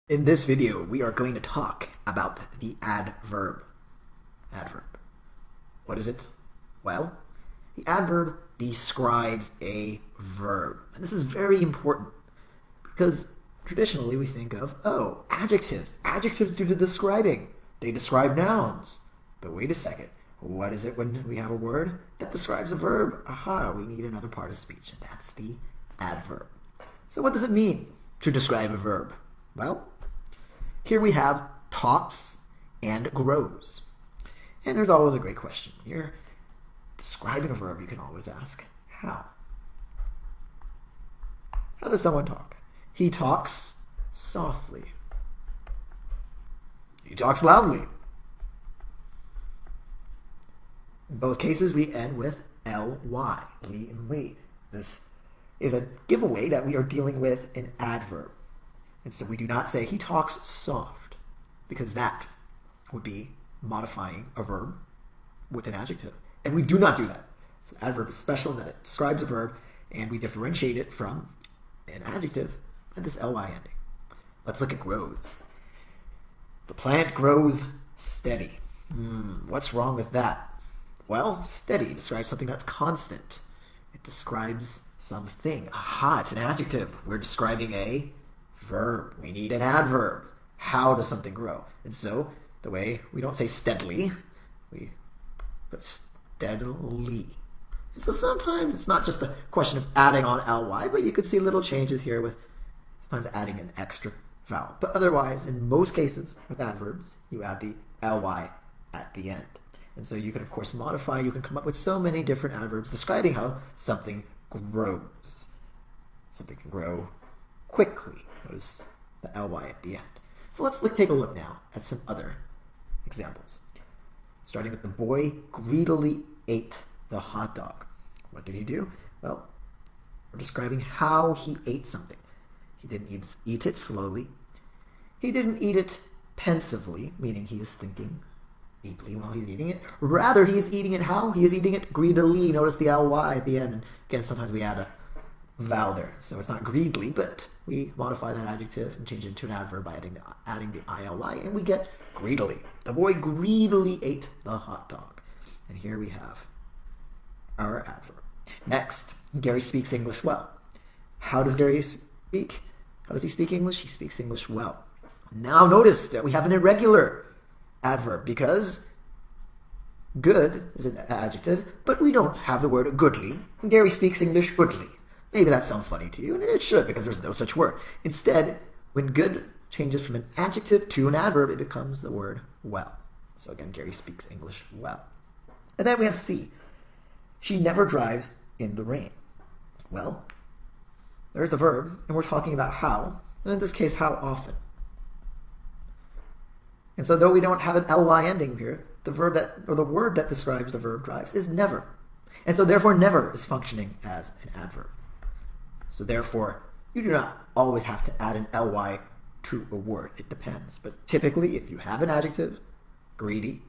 In this video, we are going to talk about the adverb. Adverb. What is it? Well, the adverb describes a verb. And this is very important because traditionally we think of, adjectives. Adjectives do the describing. They describe nouns. But wait a second. What is it when we have a word that describes a verb? Aha, we need another part of speech, and that's the adverb. So what does it mean to describe a verb? Well, here we have talks and grows. And there's always a great question. When you're describing a verb, you can always ask, how? How does someone talk? He talks softly. He talks loudly. In both cases, we end with ly, li and li. This is a giveaway that we are dealing with an adverb. And so we do not say he talks soft, because that would be modifying a verb with an adjective. And we do not do that. So adverb is special in that it describes a verb, and we differentiate it from an adjective with this ly ending. Let's look at grows. The plant grows steady. What's wrong with that? Well, steady describes something that's constant. It describes something. Aha, it's an adjective. We're describing a verb. We need an adverb. How does something grow? And so, the way we don't say steadily, we put steadily. And so sometimes it's not just a question of adding on ly, but you could see little changes here with sometimes adding an extra vowel. But otherwise, in most cases with adverbs, you add the ly at the end. And so you can, of course, modify. You can come up with so many different adverbs describing how something grows. Something can grow quickly. Notice the ly at the end. So let's take a look now at some other examples. Starting with the boy greedily ate the hot dog. What did he do? Well, we're describing how he ate something. He didn't eat it slowly. He didn't eat it pensively, meaning he is thinking deeply while he's eating it. Rather, he is eating it how? He is eating it greedily. Notice the ly at the end. And again, sometimes we add a vowel there. So it's not greedily, but we modify that adjective and change it to an adverb by adding the ily, and we get greedily. The boy greedily ate the hot dog. And here we have our adverb. Next, Gary speaks English well. How does Gary speak? How does he speak English? He speaks English well. Now notice that we have an irregular adverb because good is an adjective, but we don't have the word goodly. Gary speaks English goodly. Maybe that sounds funny to you, and it should because there's no such word. Instead, when good changes from an adjective to an adverb, it becomes the word well. So again, Gary speaks English well. And then we have C. She never drives in the rain. Well, there's the verb, and we're talking about how, and in this case, how often. And so though we don't have an ly ending here, the word that describes the verb drives is never. And so therefore never is functioning as an adverb. So therefore, you do not always have to add an ly to a word. It depends. But typically, if you have an adjective, greedy,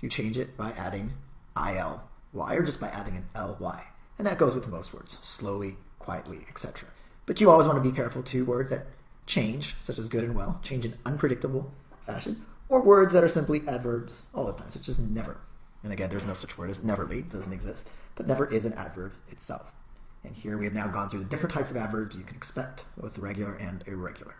you change it by adding ily or just by adding an ly. And that goes with most words, slowly, quietly, etc. But you always want to be careful to words that change, such as good and well, change in unpredictable fashion, or words that are simply adverbs all the time, such as never. And again, there's no such word as neverly, it doesn't exist. But never is an adverb itself. And here we have now gone through the different types of adverbs you can expect, both regular and irregular.